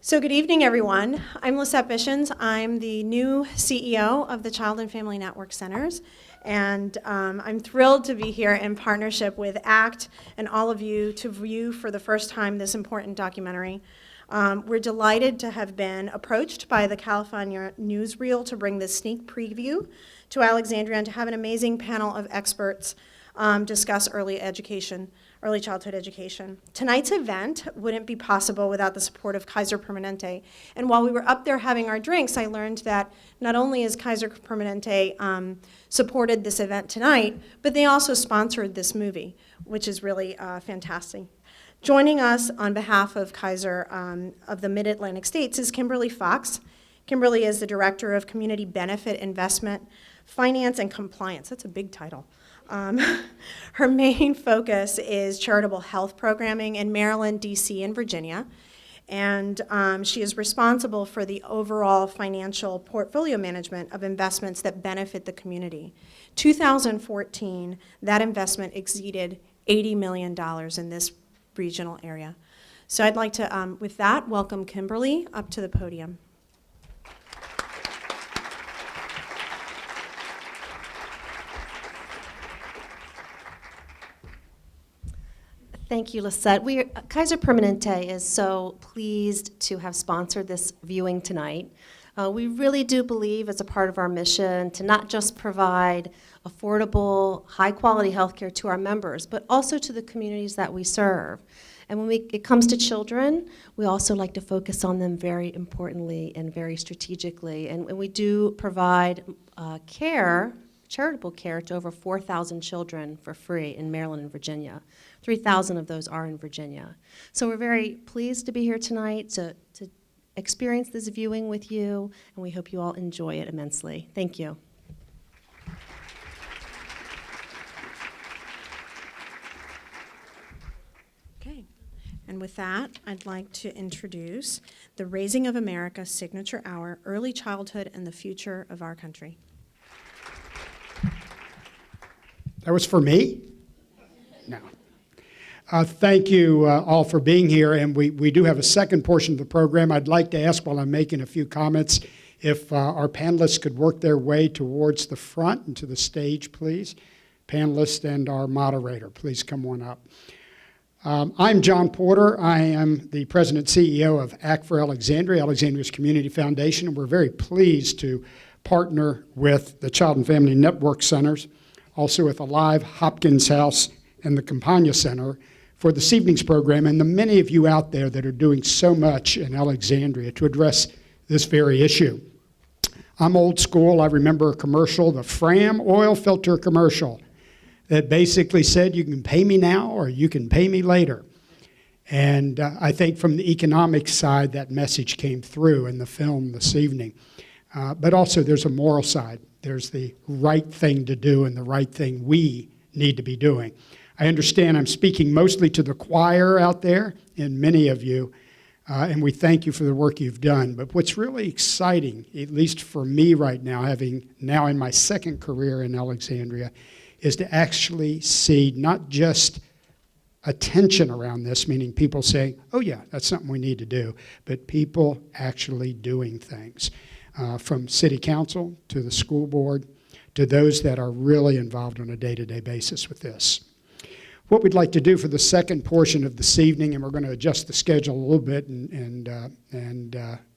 So good evening, everyone. I'm Lisette Bishens. I'm the new CEO of the Child and Family Network Centers, and I'm thrilled to be here in partnership with ACT and all of you to view for the first time this important documentary. We're delighted to have been approached by the California Newsreel to bring this sneak preview to Alexandria and to have an amazing panel of experts discuss early childhood education. Tonight's event wouldn't be possible without the support of Kaiser Permanente. And while we were up there having our drinks, I learned that not only has Kaiser Permanente supported this event tonight, but they also sponsored this movie, which is really fantastic. Joining us on behalf of Kaiser of the Mid-Atlantic States is Kimberly Fox. Kimberly is the Director of Community Benefit Investment, Finance, and Compliance. That's a big title. Her main focus is charitable health programming in Maryland, D.C., and Virginia. And she is responsible for the overall financial portfolio management of investments that benefit the community. 2014, that investment exceeded $80 million in this regional area. So I'd like to, with that, welcome Kimberly up to the podium. Thank you, Lisette. Kaiser Permanente is so pleased to have sponsored this viewing tonight. We really do believe, as a part of our mission, to not just provide affordable, high-quality health care to our members, but also to the communities that we serve. And when it comes to children, we also like to focus on them very importantly and very strategically. And we do provide charitable care to over 4,000 children for free in Maryland and Virginia. 3,000 of those are in Virginia. So we're very pleased to be here tonight to experience this viewing with you, and we hope you all enjoy it immensely. Thank you. Okay, and with that, I'd like to introduce the Raising of America Signature Hour, Early Childhood and the Future of Our Country. That was for me? No. Thank you all for being here, and we do have a second portion of the program. I'd like to ask, while I'm making a few comments, if our panelists could work their way towards the front and to the stage, please. Panelists and our moderator, please come on up. I'm John Porter. I am the President and CEO of ACT for Alexandria, Alexandria's Community Foundation, and we're very pleased to partner with the Child and Family Network Centers, also with Alive, Hopkins House, and the Campagna Center for this evening's program, and the many of you out there that are doing so much in Alexandria to address this very issue. I'm old school. I remember a commercial, the Fram oil filter commercial, that basically said you can pay me now or you can pay me later. And I think from the economic side, that message came through in the film this evening. But also there's a moral side. There's the right thing to do and the right thing we need to be doing. I understand I'm speaking mostly to the choir out there and many of you, and we thank you for the work you've done. But what's really exciting, at least for me right now, having now in my second career in Alexandria, is to actually see not just attention around this, meaning people saying, oh yeah, that's something we need to do, but people actually doing things. From city council to the school board to those that are really involved on a day-to-day basis with this. What we'd like to do for the second portion of this evening, and we're going to adjust the schedule a little bit and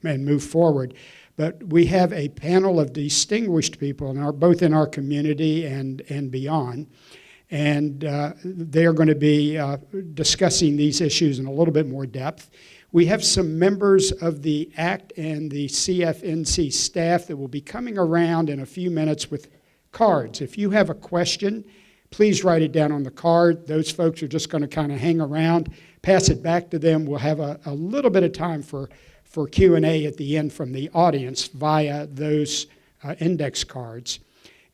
move forward, but we have a panel of distinguished people, both in our community and beyond, and they are going to be discussing these issues in a little bit more depth. We have some members of the ACT and the CFNC staff that will be coming around in a few minutes with cards. If you have a question, please write it down on the card. Those folks are just going to kind of hang around, pass it back to them. We'll have a little bit of time for Q&A at the end from the audience via those index cards.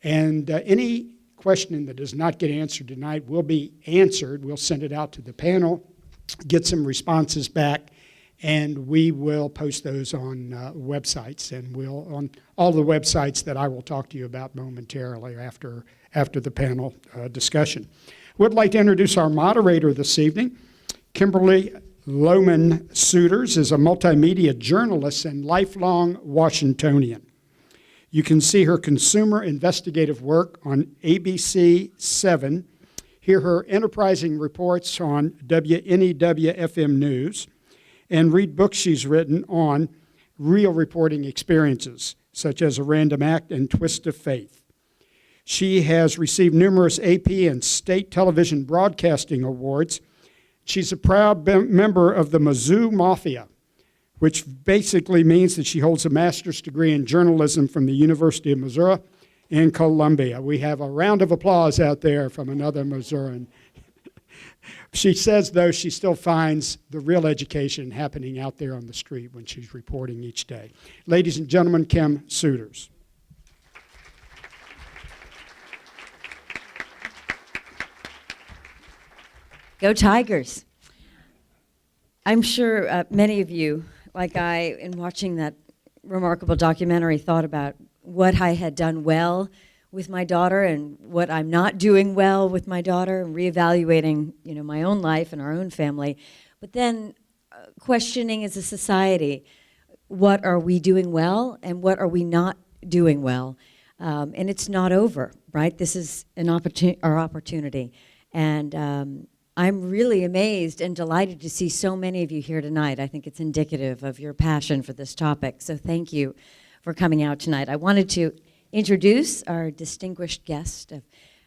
And any question that does not get answered tonight will be answered. We'll send it out to the panel, get some responses back, and we will post those on websites, and we'll on all the websites that I will talk to you about momentarily after the panel discussion. Would like to introduce our moderator this evening, Kimberly Loman Suiters is a multimedia journalist and lifelong Washingtonian. You can see her consumer investigative work on ABC 7, hear her enterprising reports on WNEW-FM News, and read books she's written on real reporting experiences, such as A Random Act and Twist of Faith. She has received numerous AP and state television broadcasting awards. She's a proud member of the Mizzou Mafia, which basically means that she holds a master's degree in journalism from the University of Missouri in Columbia. We have a round of applause out there from another Missourian. She says, though, she still finds the real education happening out there on the street when she's reporting each day. Ladies and gentlemen, Kim Suiters. Go Tigers. I'm sure many of you, like I, in watching that remarkable documentary, thought about what I had done well with my daughter and what I'm not doing well with my daughter, and reevaluating, my own life and our own family. But then questioning as a society, what are we doing well and what are we not doing well? And it's not over, right? This is our opportunity. And I'm really amazed and delighted to see so many of you here tonight. I think it's indicative of your passion for this topic. So thank you for coming out tonight. I wanted to introduce our distinguished guests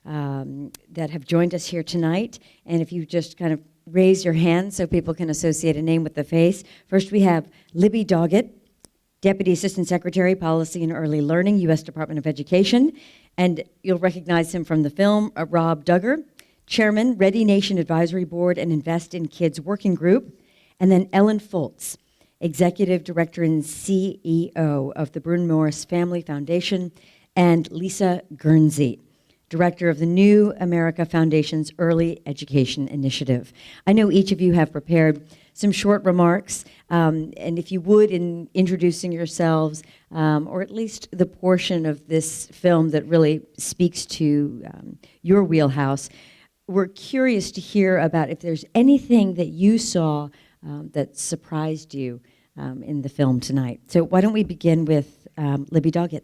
that have joined us here tonight. And if you just kind of raise your hand so people can associate a name with the face. First, we have Libby Doggett, Deputy Assistant Secretary, Policy and Early Learning, U.S. Department of Education. And you'll recognize him from the film, Rob Duggar, Chairman, Ready Nation Advisory Board and Invest in Kids Working Group. And then Ellen Foltz, Executive Director and CEO of the Bryn Mawr Family Foundation, and Lisa Guernsey, Director of the New America Foundation's Early Education Initiative. I know each of you have prepared some short remarks, and if you would, in introducing yourselves, or at least the portion of this film that really speaks to your wheelhouse, we're curious to hear about if there's anything that you saw that surprised you in the film tonight. So why don't we begin with Libby Doggett.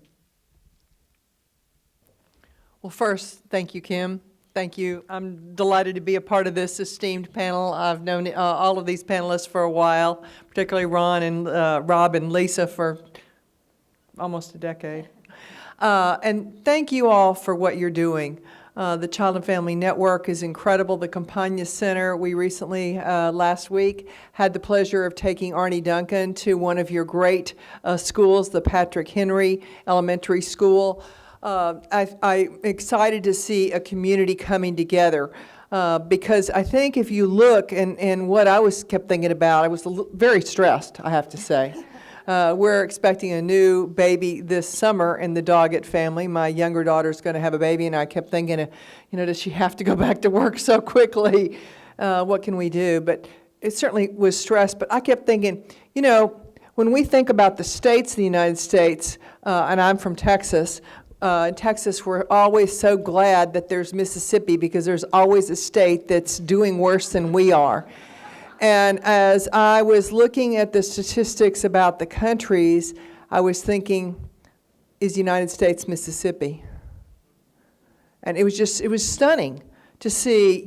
Well, first, thank you, Kim. Thank you. I'm delighted to be a part of this esteemed panel. I've known all of these panelists for a while, particularly Ron and Rob and Lisa for almost a decade. And thank you all for what you're doing. The Child and Family Network is incredible. The Campagna Center, we recently, last week, had the pleasure of taking Arnie Duncan to one of your great schools, the Patrick Henry Elementary School. I'm excited to see a community coming together because I think if you look, and what I kept thinking about, I was very stressed, I have to say. We're expecting a new baby this summer in the Doggett family. My younger daughter's going to have a baby, and I kept thinking, does she have to go back to work so quickly? What can we do? But it certainly was stress. But I kept thinking, when we think about the states of the United States, and I'm from Texas, in Texas, we're always so glad that there's Mississippi because there's always a state that's doing worse than we are. And as I was looking at the statistics about the countries, I was thinking, is the United States Mississippi? And it was stunning to see,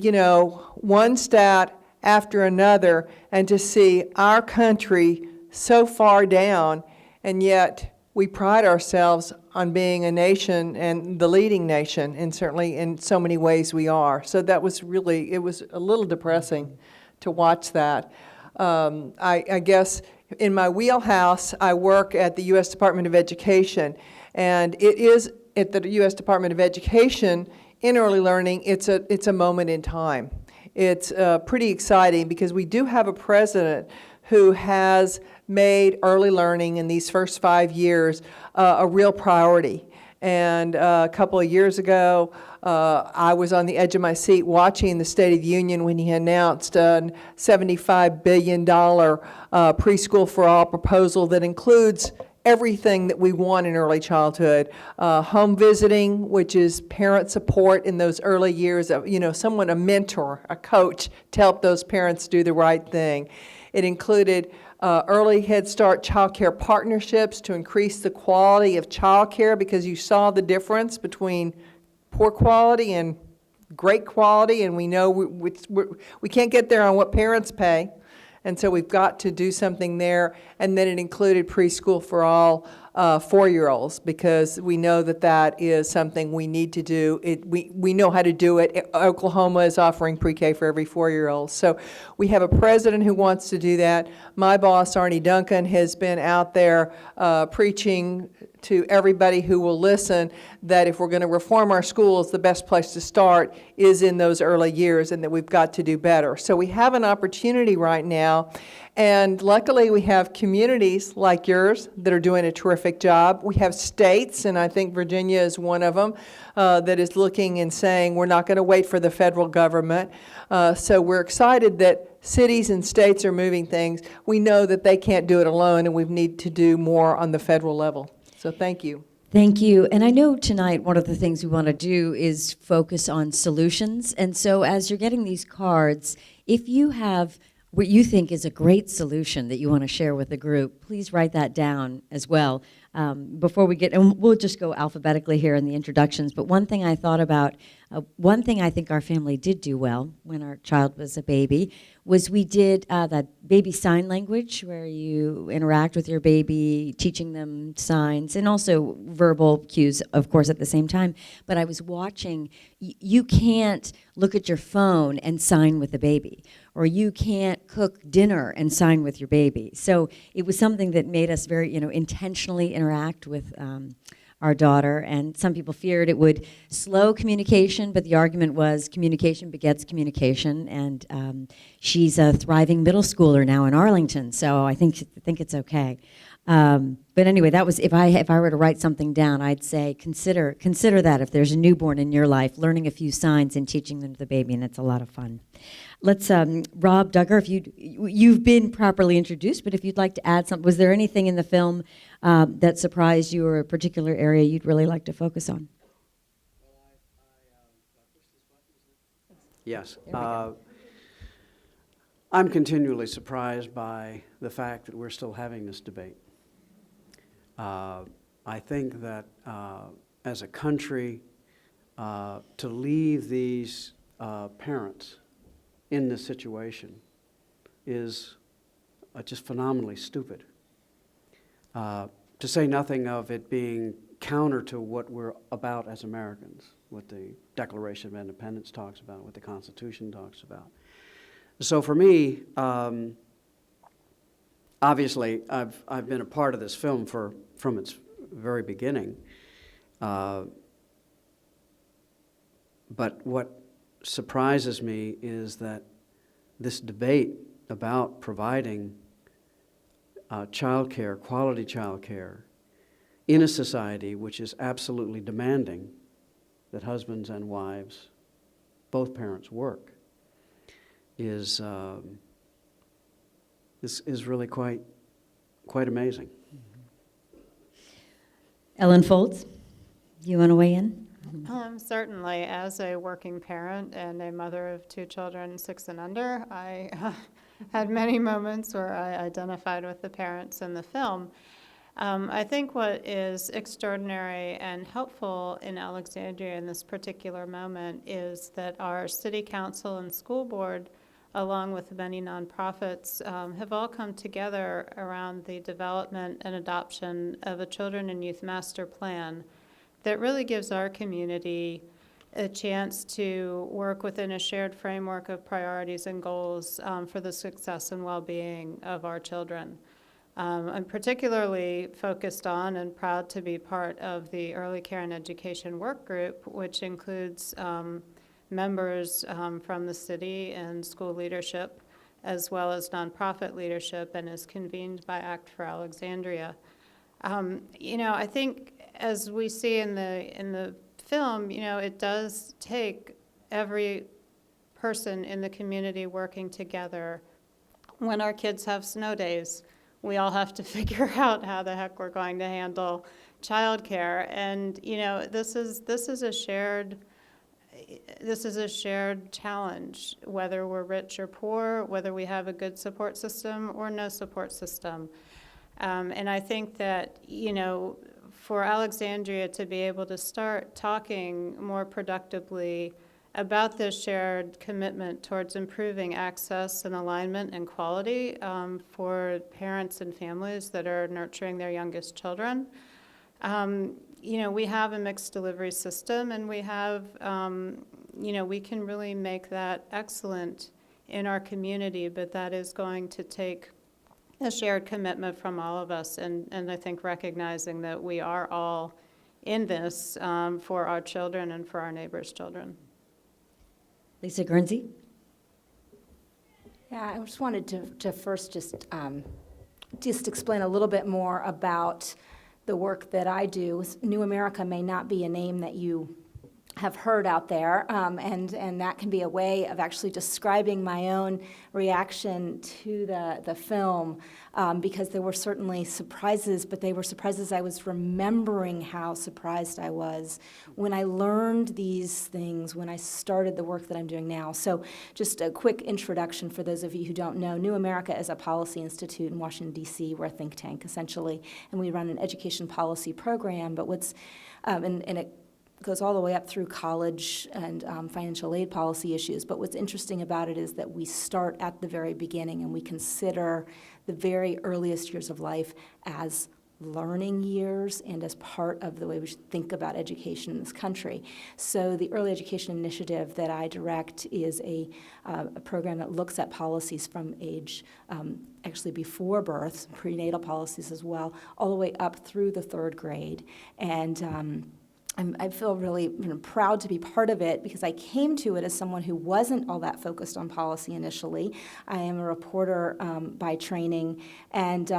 one stat after another, and to see our country so far down, and yet we pride ourselves on being a nation and the leading nation, and certainly in so many ways we are. So that was really, it was a little depressing to watch that. I guess in my wheelhouse, I work at the U.S. Department of Education, and it is at the U.S. Department of Education in early learning, it's a moment in time. It's pretty exciting because we do have a president who has made early learning in these first 5 years a real priority. And a couple of years ago, I was on the edge of my seat watching the State of the Union when he announced a $75 billion preschool for all proposal that includes everything that we want in early childhood. Home visiting, which is parent support in those early years of, someone, a mentor, a coach, to help those parents do the right thing. It included early Head Start child care partnerships to increase the quality of child care, because you saw the difference between poor quality and great quality, and we know we can't get there on what parents pay. And so we've got to do something there. And then it included preschool for all 4-year-olds, because we know that that is something we need to do. We know how to do it. Oklahoma is offering pre-K for every 4-year-old. So we have a president who wants to do that. My boss, Arnie Duncan, has been out there preaching to everybody who will listen that if we're going to reform our schools, the best place to start is in those early years, and that we've got to do better. So we have an opportunity right now, and luckily we have communities like yours that are doing a terrific job. We have states, and I think Virginia is one of them, that is looking and saying we're not going to wait for the federal government. So we're excited that cities and states are moving things. We know that they can't do it alone, and we need to do more on the federal level. So thank you. Thank you. And I know tonight one of the things we want to do is focus on solutions. And so as you're getting these cards, if you have what you think is a great solution that you want to share with the group, please write that down as well. Before we get, and we'll just go alphabetically here in the introductions, but one thing I thought about, one thing I think our family did do well when our child was a baby was we did that baby sign language, where you interact with your baby, teaching them signs, and also verbal cues, of course, at the same time. But I was watching, you can't look at your phone and sign with the baby, or you can't cook dinner and sign with your baby. So it was something that made us very, intentionally interact with our daughter, and some people feared it would slow communication, but the argument was communication begets communication, and she's a thriving middle schooler now in Arlington, so I think it's okay. But anyway, that was, if I were to write something down, I'd say consider that if there's a newborn in your life, learning a few signs and teaching them to the baby, and it's a lot of fun. Let's, Rob Duggar, if you've been properly introduced, but if you'd like to add something, was there anything in the film that surprised you, or a particular area you'd really like to focus on? Yes. I'm continually surprised by the fact that we're still having this debate. I think that as a country, to leave these parents in this situation is just phenomenally stupid. To say nothing of it being counter to what we're about as Americans, what the Declaration of Independence talks about, what the Constitution talks about. So for me, obviously, I've been a part of this film from its very beginning. But what surprises me is that this debate about providing childcare, quality childcare, in a society which is absolutely demanding that husbands and wives, both parents, work, is really quite amazing. Ellen Foltz, you want to weigh in? Certainly, as a working parent and a mother of 2 children, 6 and under, I had many moments where I identified with the parents in the film. I think what is extraordinary and helpful in Alexandria in this particular moment is that our city council and school board, along with many nonprofits, have all come together around the development and adoption of a Children and Youth Master Plan that really gives our community a chance to work within a shared framework of priorities and goals for the success and well-being of our children. I'm particularly focused on and proud to be part of the Early Care and Education Work Group, which includes members from the city and school leadership, as well as nonprofit leadership, and is convened by Act for Alexandria. I think as we see in the film, it does take every person in the community working together. When our kids have snow days, we all have to figure out how the heck we're going to handle childcare. And, this is a shared challenge, whether we're rich or poor, whether we have a good support system or no support system. And I think that, for Alexandria to be able to start talking more productively about this shared commitment towards improving access and alignment and quality for parents and families that are nurturing their youngest children. We have a mixed delivery system, and we have, we can really make that excellent in our community, but that is going to take a shared commitment from all of us, and I think recognizing that we are all in this for our children and for our neighbors' children. Lisa Guernsey? Yeah, I just wanted to first just explain a little bit more about the work that I do. New America may not be a name that you have heard out there, and that can be a way of actually describing my own reaction to the film, because there were certainly surprises, but they were surprises I was remembering how surprised I was when I learned these things, when I started the work that I'm doing now. So just a quick introduction for those of you who don't know. New America is a policy institute in Washington, D.C. We're a think tank, essentially, and we run an education policy program, but and it goes all the way up through college and financial aid policy issues. But what's interesting about it is that we start at the very beginning, and we consider the very earliest years of life as learning years and as part of the way we should think about education in this country. So the Early Education Initiative that I direct is a program that looks at policies from age actually before birth, prenatal policies as well, all the way up through the third grade. And I feel really proud to be part of it, because I came to it as someone who wasn't all that focused on policy initially. I am a reporter by training, and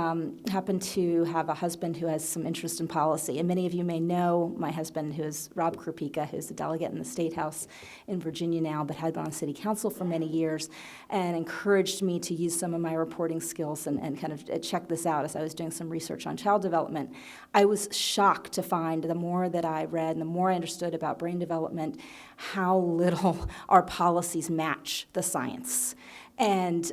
happen to have a husband who has some interest in policy. And many of you may know my husband, who is Rob Krupika, who's a delegate in the State House in Virginia now, but had been on City Council for many years, and encouraged me to use some of my reporting skills and kind of check this out as I was doing some research on child development. I was shocked to find, the more that I read and the more I understood about brain development, how little our policies match the science. And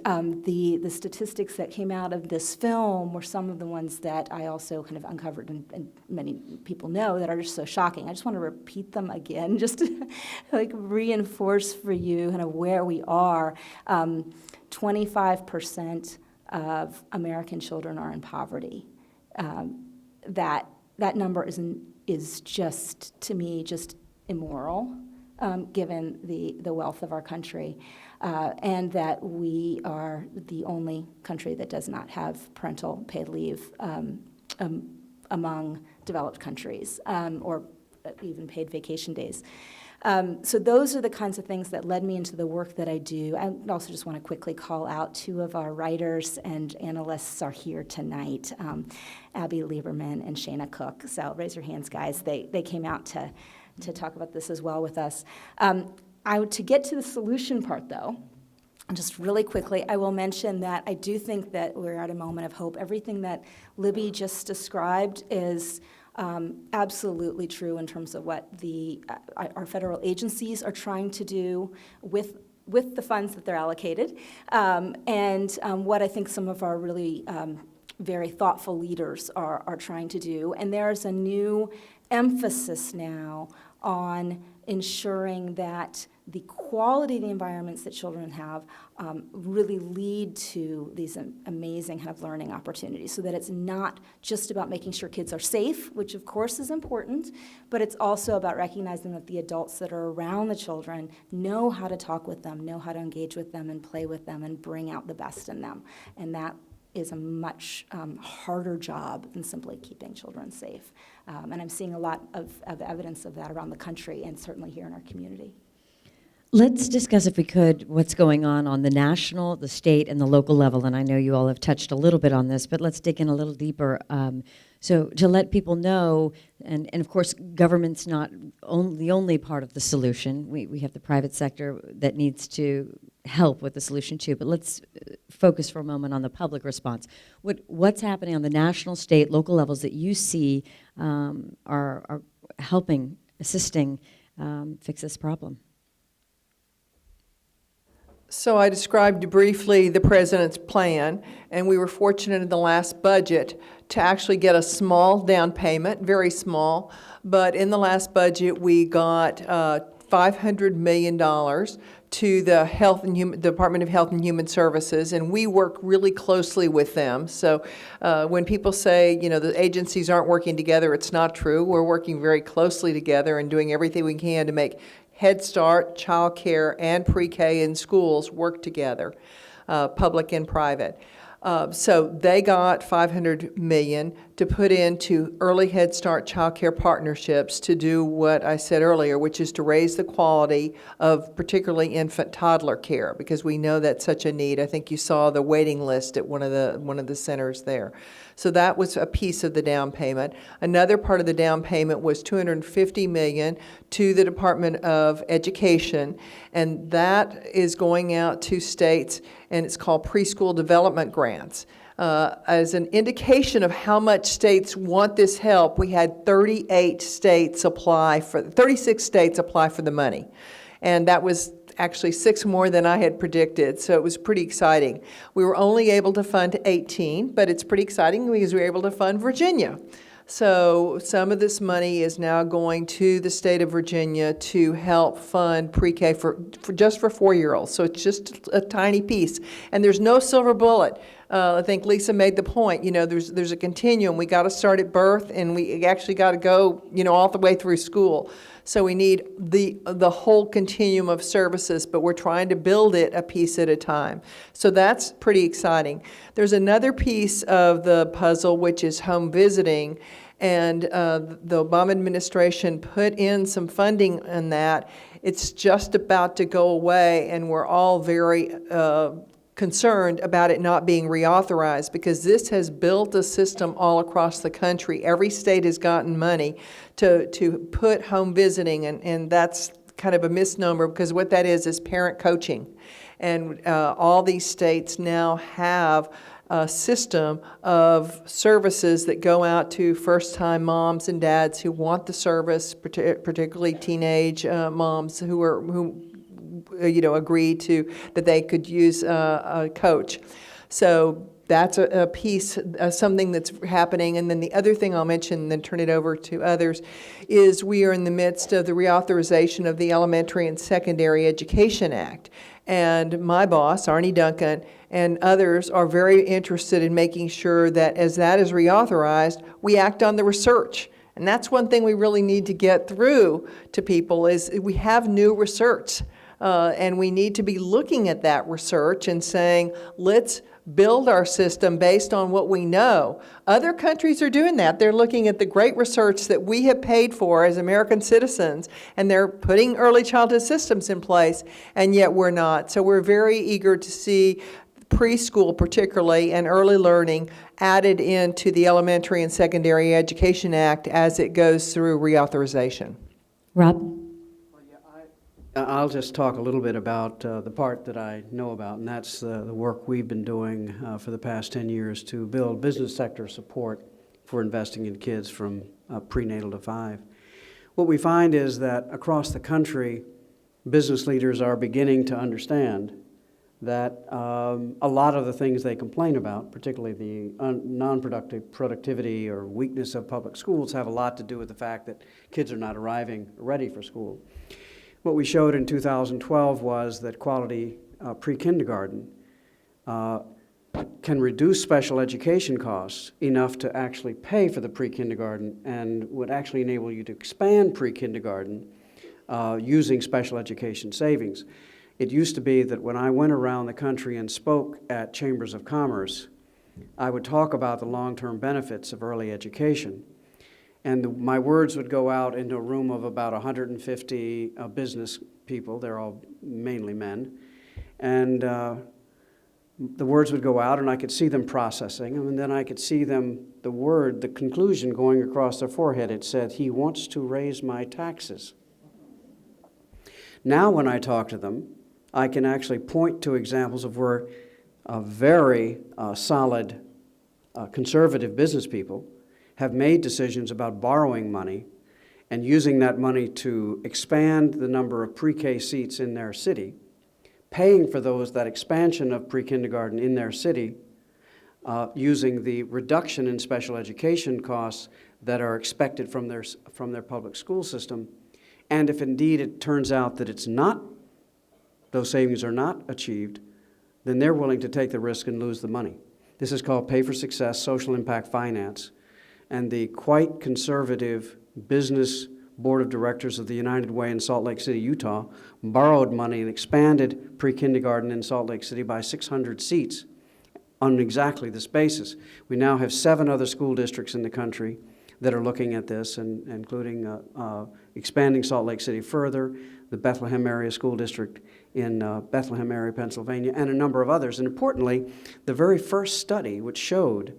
the statistics that came out of this film were some of the ones that I also kind of uncovered, and many people know, that are just so shocking. I just want to repeat them again, just to reinforce for you kind of where we are. 25% of American children are in poverty. That number is just, to me, just immoral, given the wealth of our country, and that we are the only country that does not have parental paid leave among developed countries, or even paid vacation days. So those are the kinds of things that led me into the work that I do. I also just want to quickly call out two of our writers and analysts are here tonight, Abby Lieberman and Shayna Cook. So raise your hands, guys. They came out to talk about this as well with us. To get to the solution part, though, just really quickly, I will mention that I do think that we're at a moment of hope. Everything that Libby just described is absolutely true in terms of what our federal agencies are trying to do with the funds that they're allocated, and what I think some of our really very thoughtful leaders are trying to do. And there's a new emphasis now on ensuring that the quality of the environments that children have really lead to these amazing kind of learning opportunities, so that it's not just about making sure kids are safe, which of course is important, but it's also about recognizing that the adults that are around the children know how to talk with them, know how to engage with them and play with them and bring out the best in them. And that is a much harder job than simply keeping children safe. And I'm seeing a lot of evidence of that around the country, and certainly here in our community. Let's discuss, if we could, what's going on the national, the state, and the local level. And I know you all have touched a little bit on this, but let's dig in a little deeper. So to let people know, and of course, government's not the only part of the solution. We have the private sector that needs to help with the solution too. But let's focus for a moment on the public response. What's happening on the national, state, local levels that you see are helping, assisting fix this problem? So I described briefly the president's plan, and we were fortunate in the last budget to actually get a small down payment, very small, but in the last budget we got $500 million to the Department of Health and Human Services, and we work really closely with them. So when people say, the agencies aren't working together, it's not true. We're working very closely together and doing everything we can to make Head Start, child care, and pre-K in schools work together, public and private. So they got $500 million to put into early Head Start child care partnerships to do what I said earlier, which is to raise the quality of particularly infant toddler care, because we know that's such a need. I think you saw the waiting list at one of the centers there. So that was a piece of the down payment. Another part of the down payment was $250 million to the Department of Education, and that is going out to states, and it's called preschool development grants. As an indication of how much states want this help, we had 36 states apply for the money. And that was actually 6 more than I had predicted, so it was pretty exciting. We were only able to fund 18, but it's pretty exciting because we were able to fund Virginia. So some of this money is now going to the state of Virginia to help fund pre-K for just for 4-year-olds. So it's just a tiny piece. And there's no silver bullet. I think Lisa made the point, there's a continuum. We got to start at birth, and we actually got to go, all the way through school. So we need the whole continuum of services, but we're trying to build it a piece at a time. So that's pretty exciting. There's another piece of the puzzle, which is home visiting, and the Obama administration put in some funding in that. It's just about to go away, and we're all very concerned about it not being reauthorized, because this has built a system all across the country. Every state has gotten money to put home visiting, and that's kind of a misnomer, because what that is parent coaching. And all these states now have a system of services that go out to first-time moms and dads who want the service, particularly teenage moms who agree to that they could use a coach. So that's a piece, something that's happening. And then the other thing I'll mention, and then turn it over to others, is we are in the midst of the reauthorization of the Elementary and Secondary Education Act. And my boss, Arnie Duncan, and others are very interested in making sure that as that is reauthorized, we act on the research. And that's one thing we really need to get through to people is we have new research. And we need to be looking at that research and saying, let's build our system based on what we know. Other countries are doing that. They're looking at the great research that we have paid for as American citizens, and they're putting early childhood systems in place, and yet we're not. So we're very eager to see preschool particularly and early learning added into the Elementary and Secondary Education Act as it goes through reauthorization. Rob? I'll just talk a little bit about the part that I know about, and that's the work we've been doing for the past 10 years to build business sector support for investing in kids from prenatal to 5. What we find is that across the country, business leaders are beginning to understand that a lot of the things they complain about, particularly the non-productive productivity or weakness of public schools, have a lot to do with the fact that kids are not arriving ready for school. What we showed in 2012 was that quality pre-kindergarten can reduce special education costs enough to actually pay for the pre-kindergarten, and would actually enable you to expand pre-kindergarten using special education savings. It used to be that when I went around the country and spoke at chambers of commerce, I would talk about the long-term benefits of early education. And my words would go out into a room of about 150 business people. They're all mainly men. And the words would go out, and I could see them processing them, and then I could see them, the conclusion going across their forehead. It said, "He wants to raise my taxes." Now when I talk to them, I can actually point to examples of where very solid conservative business people have made decisions about borrowing money and using that money to expand the number of pre-K seats in their city, paying for that expansion of pre-kindergarten in their city, using the reduction in special education costs that are expected from their public school system. And if indeed it turns out that those savings are not achieved, then they're willing to take the risk and lose the money. This is called pay for success, social impact finance. And the quite conservative business board of directors of the United Way in Salt Lake City, Utah, borrowed money and expanded pre-kindergarten in Salt Lake City by 600 seats on exactly this basis. We now have 7 other school districts in the country that are looking at this, and including expanding Salt Lake City further, the Bethlehem Area School District in Bethlehem area, Pennsylvania, and a number of others. And importantly, the very first study which showed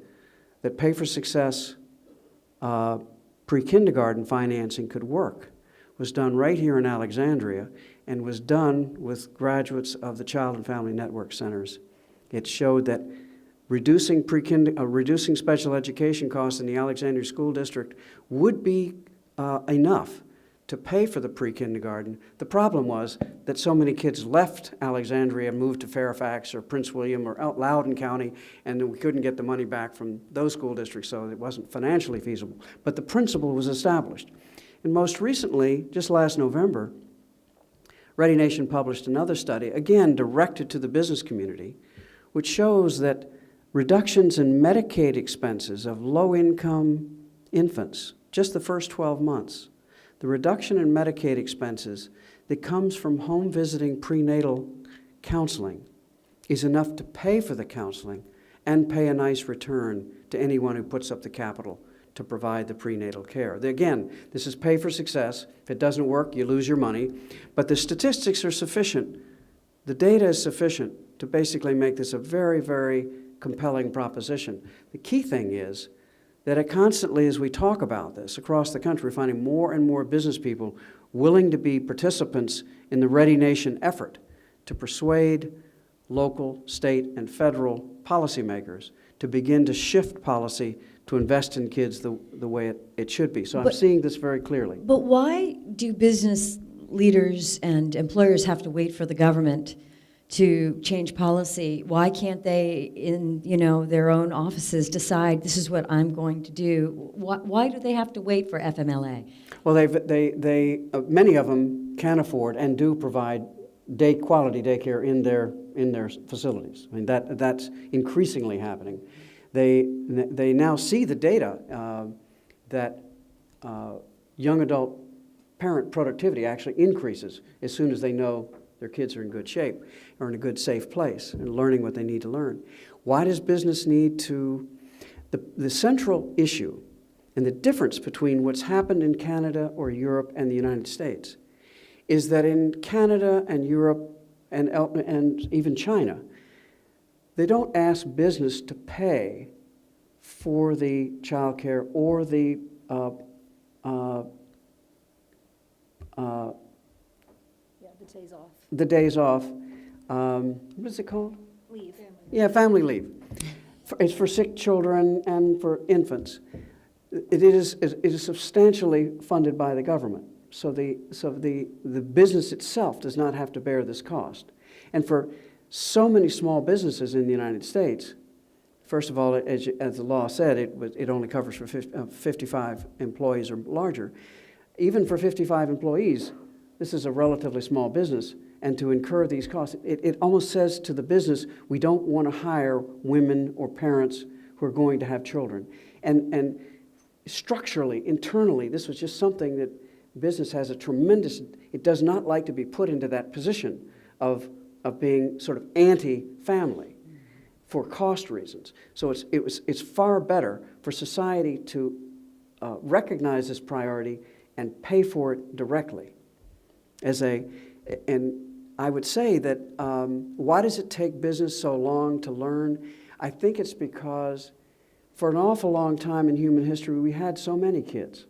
that pay for success pre-kindergarten financing could work was done right here in Alexandria and was done with graduates of the Child and Family Network Centers. It showed that reducing special education costs in the Alexandria School District would be enough to pay for the pre-kindergarten. The problem was that so many kids left Alexandria and moved to Fairfax or Prince William or Loudoun County, and we couldn't get the money back from those school districts, so it wasn't financially feasible. But the principle was established. And most recently, just last November, Ready Nation published another study, again directed to the business community, which shows that reductions in Medicaid expenses of low-income infants, just the first 12 months, the reduction in Medicaid expenses that comes from home visiting prenatal counseling is enough to pay for the counseling and pay a nice return to anyone who puts up the capital to provide the prenatal care. Again, this is pay for success. If it doesn't work, you lose your money. But the statistics are sufficient. The data is sufficient to basically make this a very, very compelling proposition. The key thing is that it constantly, as we talk about this across the country, we're finding more and more business people willing to be participants in the Ready Nation effort to persuade local, state, and federal policymakers to begin to shift policy to invest in kids the way it should be. So I'm seeing this very clearly. But why do business leaders and employers have to wait for the government to change policy? Why can't they, in their own offices, decide this is what I'm going to do? Why do they have to wait for FMLA? Well, many of them can afford and do provide quality daycare in their facilities. I mean that's increasingly happening. They now see the data that young adult parent productivity actually increases as soon as they know their kids are in good shape or in a good, safe place and learning what they need to learn. Why does business need to? The central issue and the difference between what's happened in Canada or Europe and the United States is that in Canada and Europe and even China, they don't ask business to pay for the child care or the the days off. the days off. What is it called? Leave. Yeah, family leave. It's for sick children and for infants. It is substantially funded by the government. So the business itself does not have to bear this cost. And for so many small businesses in the United States, first of all, as the law said, it only covers for 55 employees or larger. Even for 55 employees, this is a relatively small business, and to incur these costs, it almost says to the business, we don't want to hire women or parents who are going to have children. And structurally, internally, this was just something that business has it does not like to be put into that position of being sort of anti-family for cost reasons. So it's far better for society to recognize this priority and pay for it directly. And I would say that why does it take business so long to learn? I think it's because for an awful long time in human history, we had so many kids.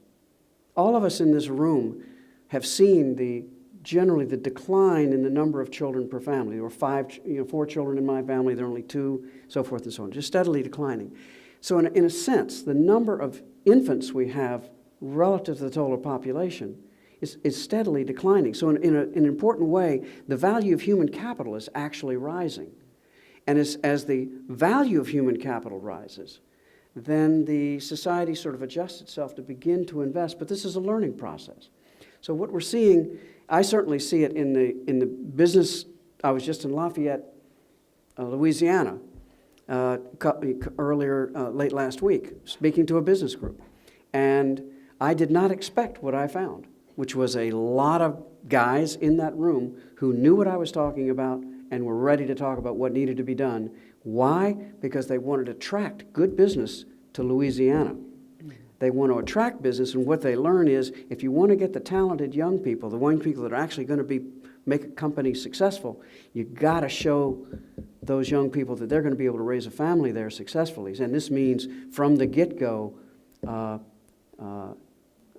All of us in this room have seen the generally the decline in the number of children per family. There were 4 children in my family, there are only 2, so forth and so on, just steadily declining. So in a sense, the number of infants we have relative to the total population is steadily declining. So in an important way, the value of human capital is actually rising. And as the value of human capital rises, then the society sort of adjusts itself to begin to invest. But this is a learning process. So what we're seeing, I certainly see it in the business. I was just in Lafayette, Louisiana, late last week, speaking to a business group. And I did not expect what I found, which was a lot of guys in that room who knew what I was talking about and were ready to talk about what needed to be done. Why? Because they wanted to attract good business to Louisiana. They want to attract business, and what they learn is if you want to get the talented young people, the young people that are actually going to make a company successful, you got to show those young people that they're going to be able to raise a family there successfully. And this means from the get-go,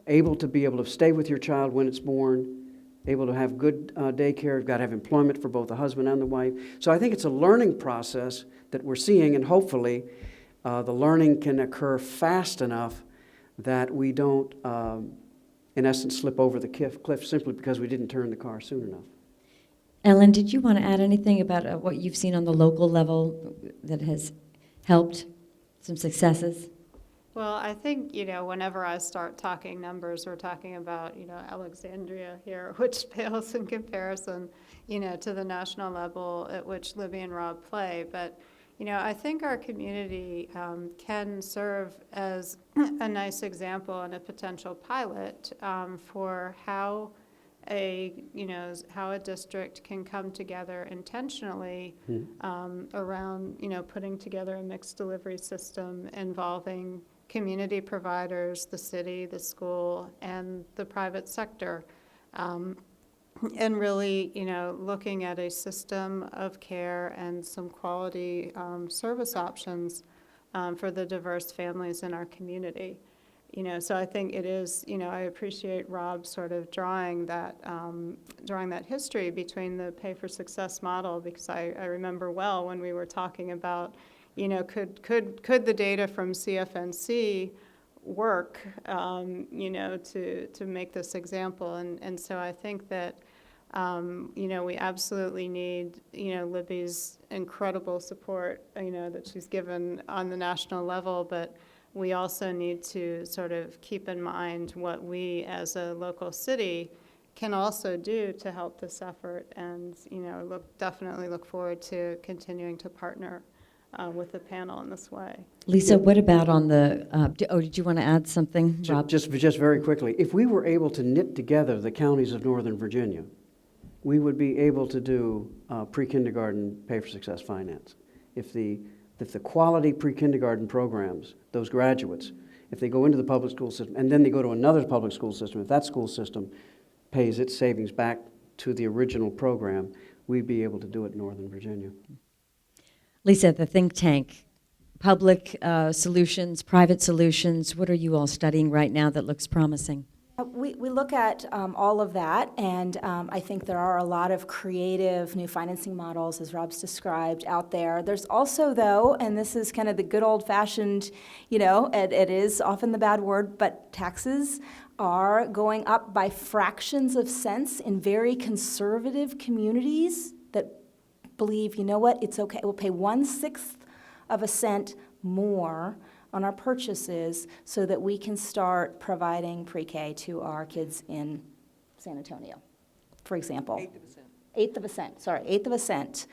able to stay with your child when it's born, able to have good daycare, you've got to have employment for both the husband and the wife. So I think it's a learning process that we're seeing, and hopefully the learning can occur fast enough that we don't, in essence, slip over the cliff simply because we didn't turn the car soon enough. Ellen, did you want to add anything about what you've seen on the local level that has helped, some successes? Well, I think, whenever I start talking numbers, we're talking about, Alexandria here, which pales in comparison, to the national level at which Libby and Rob play. But, I think our community can serve as a nice example and a potential pilot for how a district can come together intentionally around, putting together a mixed delivery system involving community providers, the city, the school, and the private sector, and really, looking at a system of care and some quality service options for the diverse families in our community. So I think it is, I appreciate Rob sort of drawing that history between the pay for success model, because I remember well when we were talking about, could the data from CFNC work, to make this example? And so I think that, we absolutely need, Libby's incredible support, that she's given on the national level, but we also need to sort of keep in mind what we as a local city can also do to help this effort, and, definitely look forward to continuing to partner with the panel in this way. Lisa, what about on the, did you want to add something, Rob? Just very quickly, if we were able to knit together the counties of Northern Virginia, we would be able to do pre-kindergarten pay-for-success finance. If the quality pre-kindergarten programs, those graduates, if they go into the public school system and then they go to another public school system, if that school system pays its savings back to the original program, we'd be able to do it in Northern Virginia. Lisa, the think tank, public solutions, private solutions, what are you all studying right now that looks promising? We look at all of that, and I think there are a lot of creative new financing models, as Rob's described, out there. There's also, though, and this is kind of the good old-fashioned, it is often the bad word, but taxes are going up by fractions of cents in very conservative communities that believe, it's okay, we'll pay 1/6 of a cent more on our purchases so that we can start providing pre-K to our kids in San Antonio, for example. 1/8 of a cent, sorry, 1/8 of a cent.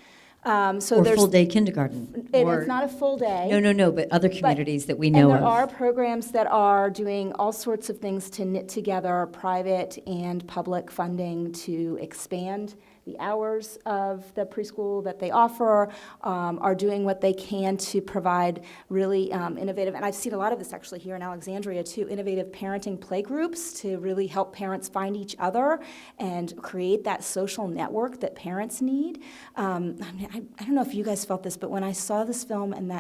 So Or there's full-day kindergarten? it's not a full day. No, but other communities that we know of. And there are programs that are doing all sorts of things to knit together private and public funding to expand the hours of the preschool that they offer, are doing what they can to provide really innovative, and I've seen a lot of this actually here in Alexandria too, innovative parenting playgroups to really help parents find each other and create that social network that parents need. I don't know if you guys felt this, but when I saw this film and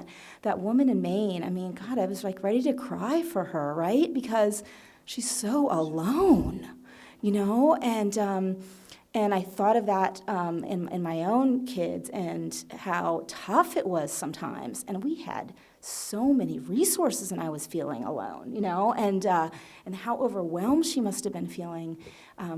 that woman in Maine, God, I was like ready to cry for her, right? Because she's so alone, and And I thought of that in my own kids and how tough it was sometimes. And we had so many resources, and I was feeling alone, and how overwhelmed she must have been feeling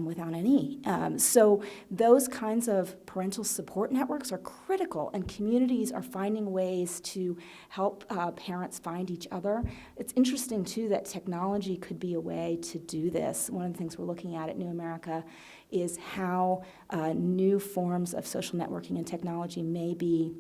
without any. So those kinds of parental support networks are critical, and communities are finding ways to help parents find each other. It's interesting, too, that technology could be a way to do this. One of the things we're looking at New America is how new forms of social networking and technology may be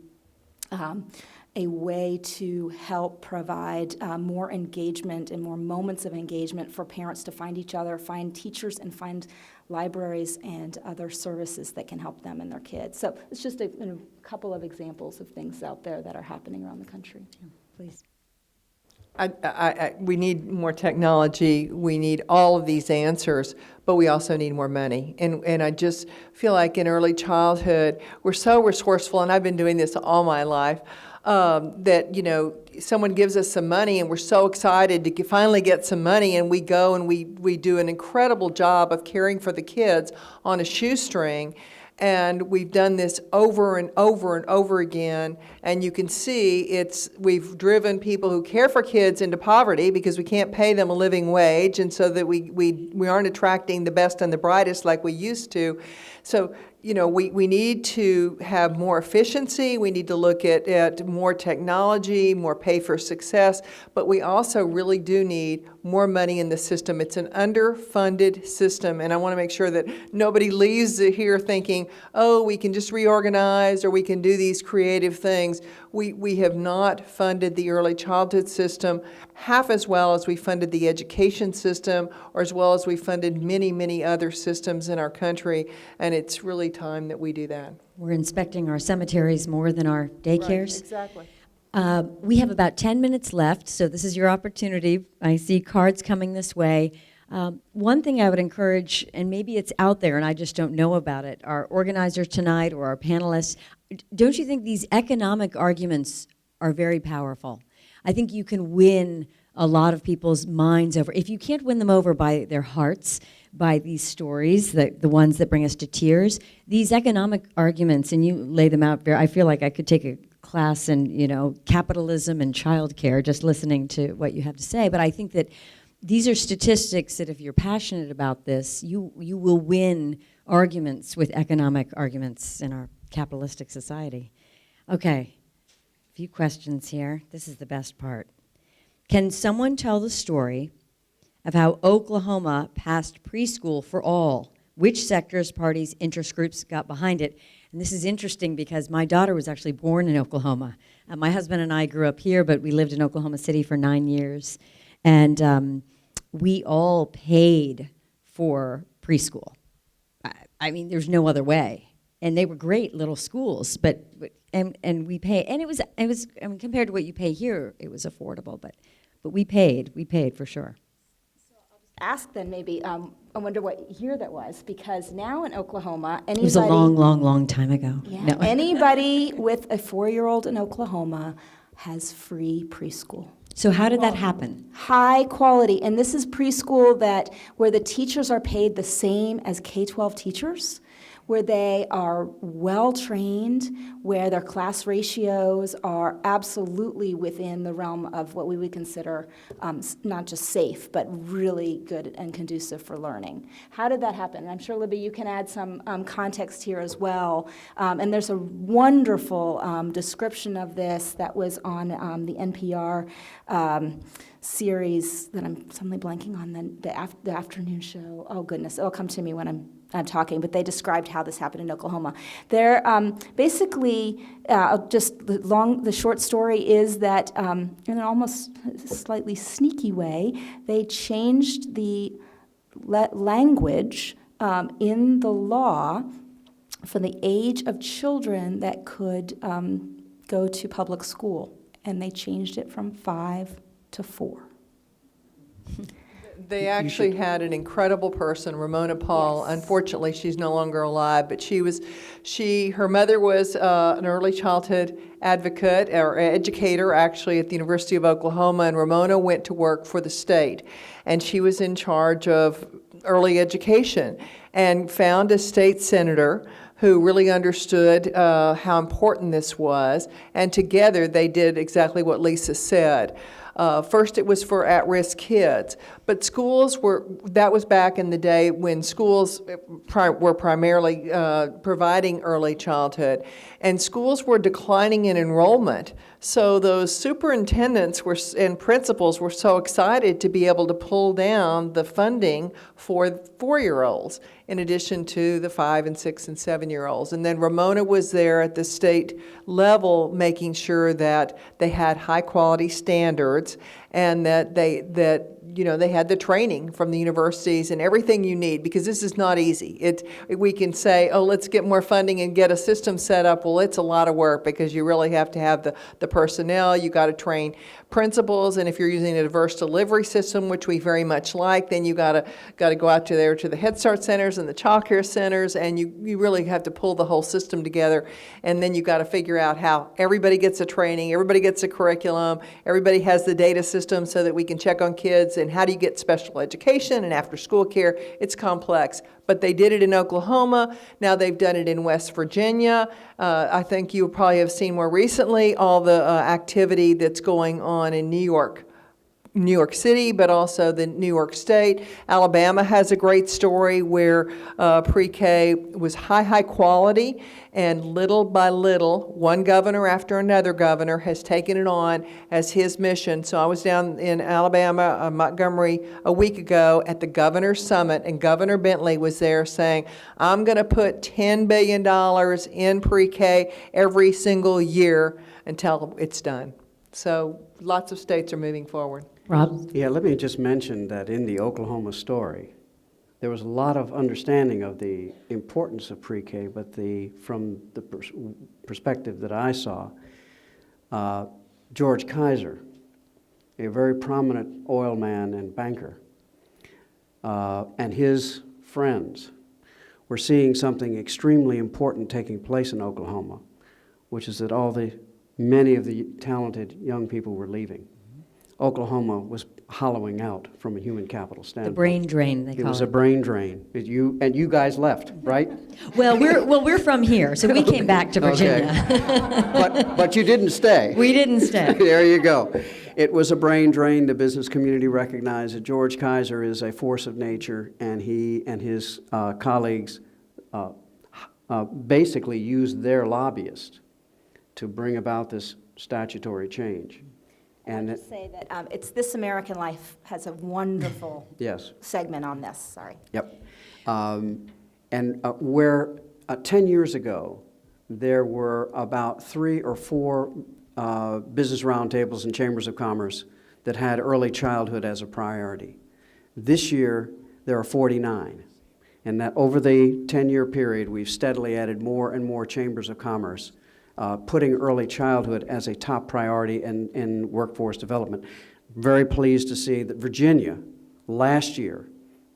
a way to help provide more engagement and more moments of engagement for parents to find each other, find teachers, and find libraries and other services that can help them and their kids. So it's just a couple of examples of things out there that are happening around the country. Please. We need more technology, we need all of these answers, but we also need more money. And I just feel like in early childhood, we're so resourceful, and I've been doing this all my life, that, someone gives us some money and we're so excited to finally get some money, and we go and we do an incredible job of caring for the kids on a shoestring. And we've done this over and over and over again, and you can see we've driven people who care for kids into poverty because we can't pay them a living wage, and so that we aren't attracting the best and the brightest like we used to. So, we need to have more efficiency, we need to look at more technology, more pay for success, but we also really do need more money in the system. It's an underfunded system, and I want to make sure that nobody leaves here thinking, oh, we can just reorganize or we can do these creative things. We have not funded the early childhood system half as well as we funded the education system, or as well as we funded many, many other systems in our country, and it's really time that we do that. We're inspecting our cemeteries more than our daycares. Right, exactly. We have about 10 minutes left, so this is your opportunity. I see cards coming this way. One thing I would encourage, and maybe it's out there and I just don't know about it, our organizers tonight or our panelists, don't you think these economic arguments are very powerful? I think you can win a lot of people's minds over. If you can't win them over by their hearts, by these stories, the ones that bring us to tears, these economic arguments, and you lay them out I feel like I could take a class in, capitalism and childcare just listening to what you have to say. But I think that these are statistics that if you're passionate about this, you will win arguments with economic arguments in our capitalistic society. Okay, a few questions here. This is the best part. Can someone tell the story of how Oklahoma passed preschool for all? Which sectors, parties, interest groups got behind it? And this is interesting because my daughter was actually born in Oklahoma. My husband and I grew up here, but we lived in Oklahoma City for 9 years. And we all paid for preschool. I mean, there's no other way. And they were great little schools, but we pay, and it was compared to what you pay here, it was affordable, but we paid for sure. Ask then maybe, I wonder what year that was, because now in Oklahoma, anybody... It was a long, long, long time ago. Yeah, No. Anybody with a 4-year-old in Oklahoma has free preschool. So how did that happen? High quality, and this is preschool where the teachers are paid the same as K-12 teachers, where they are well-trained, where their class ratios are absolutely within the realm of what we would consider not just safe, but really good and conducive for learning. How did that happen? And I'm sure, Libby, you can add some context here as well. And there's a wonderful description of this that was on the NPR series that I'm suddenly blanking on, the afternoon show. Oh, goodness, it'll come to me when I'm talking, but they described how this happened in Oklahoma. They're basically, the short story is that in an almost slightly sneaky way, they changed the language in the law for the age of children that could go to public school, and they changed it from 5 to 4. They actually had an incredible person, Ramona Paul. Yes. Unfortunately, she's no longer alive, but her mother was an early childhood advocate or educator actually at the University of Oklahoma, and Ramona went to work for the state. And she was in charge of early education, and found a state senator who really understood how important this was, and together they did exactly what Lisa said. First, it was for at-risk kids, but that was back in the day when schools were primarily providing early childhood, and schools were declining in enrollment. So those superintendents and principals were so excited to be able to pull down the funding for 4-year-olds, in addition to the 5 and 6 and 7-year-olds. And then Ramona was there at the state level, making sure that they had high-quality standards and that they had the training from the universities and everything you need, because this is not easy. We can say, oh, let's get more funding and get a system set up. Well, it's a lot of work, because you really have to have the personnel. You got to train principals, and if you're using a diverse delivery system, which we very much like, then you got to go out to the Head Start centers and the child care centers, and you really have to pull the whole system together. And then you got to figure out how everybody gets a training, everybody gets a curriculum, everybody has the data system so that we can check on kids, and how do you get special education and after school care. It's complex, but they did it in Oklahoma. Now they've done it in West Virginia. I think you probably have seen more recently all the activity that's going on in New York City, but also the New York State. Alabama has a great story where pre-K was high quality, and little by little, one governor after another governor has taken it on as his mission. So I was down in Alabama, Montgomery, a week ago at the Governor's Summit, and Governor Bentley was there saying, I'm going to put $10 billion in pre-K every single year until it's done. So lots of states are moving forward. Rob? Yeah, let me just mention that in the Oklahoma story, there was a lot of understanding of the importance of pre-K, but from the perspective that I saw, George Kaiser, a very prominent oil man and banker, and his friends were seeing something extremely important taking place in Oklahoma, which is that many of the talented young people were leaving. Oklahoma was hollowing out from a human capital standpoint. The brain drain, they call it. It was a brain drain. You guys left, right? Well, we're from here, so we came back to Virginia. Okay. But you didn't stay. We didn't stay. There you go. It was a brain drain. The business community recognized that George Kaiser is a force of nature, and he and his colleagues basically used their lobbyists to bring about this statutory change. And I'll just say that it's This American Life has a wonderful Yes. segment on this. Sorry. Yep. Where 10 years ago, there were about 3 or 4 business roundtables and chambers of commerce that had early childhood as a priority. This year, there are 49. And that over the 10-year period, we've steadily added more and more chambers of commerce, putting early childhood as a top priority in workforce development. Very pleased to see that Virginia, last year,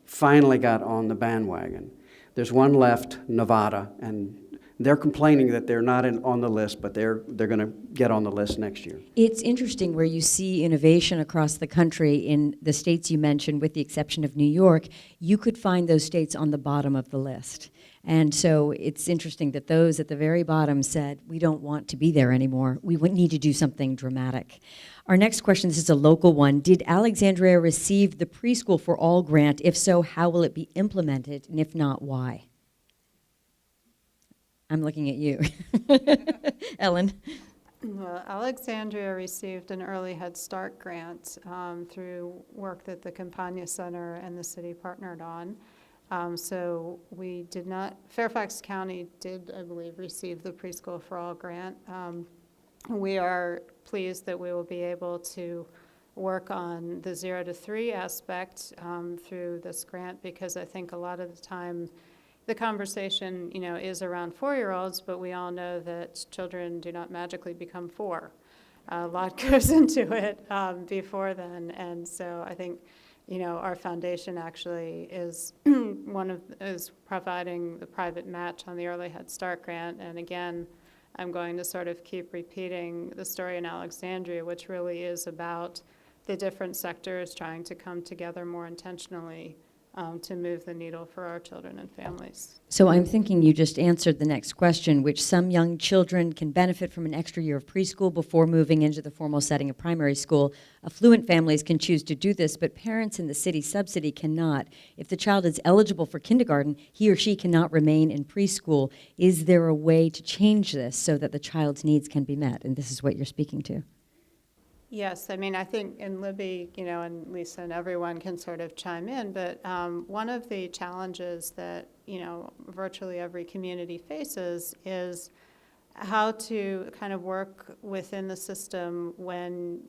finally got on the bandwagon. There's one left, Nevada, and they're complaining that they're not on the list, but they're going to get on the list next year. It's interesting where you see innovation across the country in the states you mentioned, with the exception of New York. You could find those states on the bottom of the list. And so it's interesting that those at the very bottom said, we don't want to be there anymore. We need to do something dramatic. Our next question, this is a local one. Did Alexandria receive the Preschool for All grant? If so, how will it be implemented? And if not, why? I'm looking at you. Ellen? Well, Alexandria received an early Head Start grant through work that the Campagna Center and the city partnered on. So we did not, Fairfax County did, I believe, receive the Preschool for All grant. We are pleased that we will be able to work on the 0 to 3 aspect through this grant, because I think a lot of the time the conversation, is around 4-year-olds, but we all know that children do not magically become 4. A lot goes into it before then, and so I think, our foundation actually is is providing the private match on the Early Head Start grant. And again, I'm going to sort of keep repeating the story in Alexandria, which really is about the different sectors trying to come together more intentionally to move the needle for our children and families. So I'm thinking you just answered the next question, which some young children can benefit from an extra year of preschool before moving into the formal setting of primary school. Affluent families can choose to do this, but parents in the city subsidy cannot. If the child is eligible for kindergarten, he or she cannot remain in preschool. Is there a way to change this so that the child's needs can be met? And this is what you're speaking to. Yes, I mean, I think, and Libby, and Lisa and everyone can sort of chime in, but one of the challenges that, virtually every community faces is how to kind of work within the system when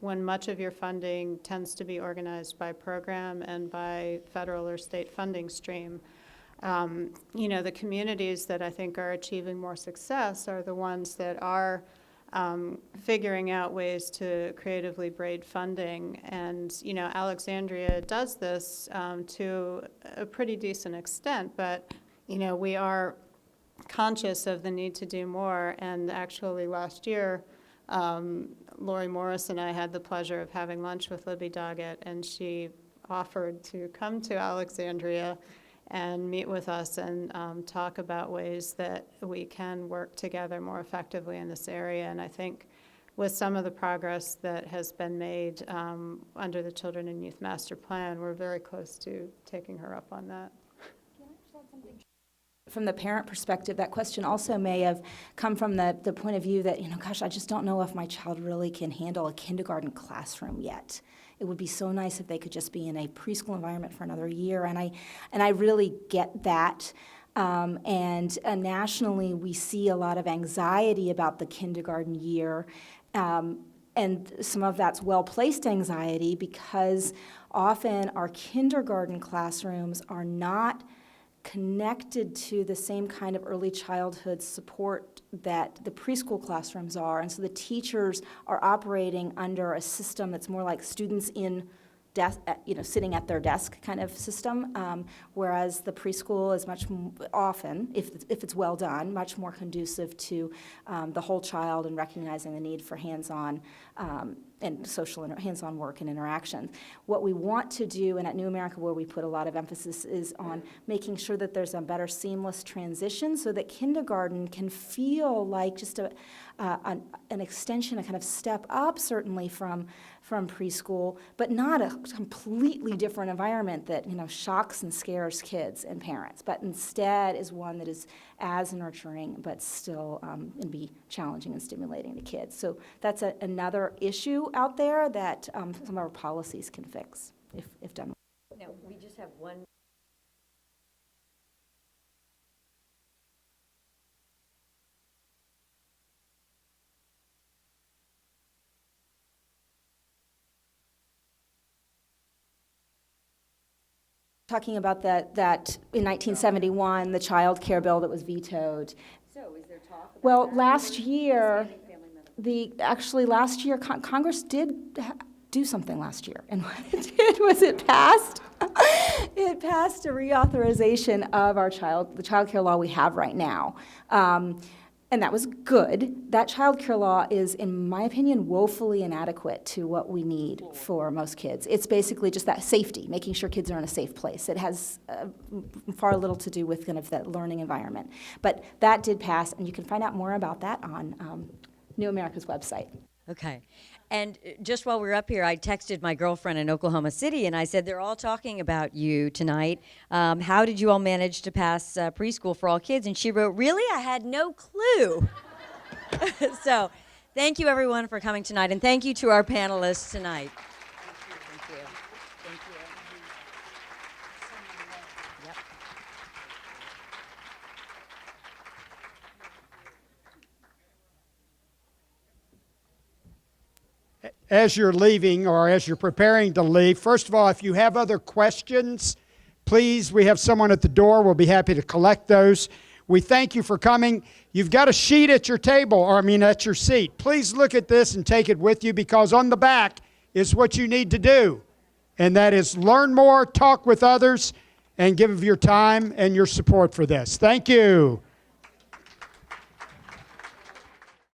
much of your funding tends to be organized by program and by federal or state funding stream. The communities that I think are achieving more success are the ones that are figuring out ways to creatively braid funding. And, Alexandria does this to a pretty decent extent, but, we are conscious of the need to do more. And actually last year, Lori Morris and I had the pleasure of having lunch with Libby Doggett, and she offered to come to Alexandria and meet with us and talk about ways that we can work together more effectively in this area. And I think with some of the progress that has been made under the Children and Youth Master Plan, we're very close to taking her up on that. From the parent perspective, that question also may have come from the point of view that, gosh, I just don't know if my child really can handle a kindergarten classroom yet. It would be so nice if they could just be in a preschool environment for another year, and I really get that. And nationally, we see a lot of anxiety about the kindergarten year, and some of that's well-placed anxiety because often our kindergarten classrooms are not connected to the same kind of early childhood support that the preschool classrooms are. And so the teachers are operating under a system that's more like students in sitting at their desk kind of system, whereas the preschool is much often, if it's well done, much more conducive to the whole child and recognizing the need for hands-on and hands-on work and interaction. What we want to do, and at New America where we put a lot of emphasis, is on making sure that there's a better seamless transition so that kindergarten can feel like just an extension, a kind of step up certainly from preschool, but not a completely different environment that shocks and scares kids and parents, but instead is one that is as nurturing but still and be challenging and stimulating to kids. So that's another issue out there that some of our policies can fix if done. Now, we just have one. Talking about that in 1971, the child care bill that was vetoed. So is there talk about Well, that? last year, Congress did do something last year, and what it did was it passed a reauthorization of the child care law we have right now. And that was good. That child care law is, in my opinion, woefully inadequate to what we need for most kids. It's basically just that safety, making sure kids are in a safe place. It has far little to do with kind of that learning environment. But that did pass, and you can find out more about that on New America's website. Okay. And just while we're up here, I texted my girlfriend in Oklahoma City, and I said, they're all talking about you tonight. How did you all manage to pass preschool for all kids? And she wrote, really? I had no clue. So thank you, everyone, for coming tonight, and thank you to our panelists tonight. Thank you. Thank you. Yep. As you're leaving or as you're preparing to leave, first of all, if you have other questions, please, we have someone at the door. We'll be happy to collect those. We thank you for coming. You've got a sheet at your table, or at your seat. Please look at this and take it with you, because on the back is what you need to do. And that is learn more, talk with others, and give of your time and your support for this. Thank you.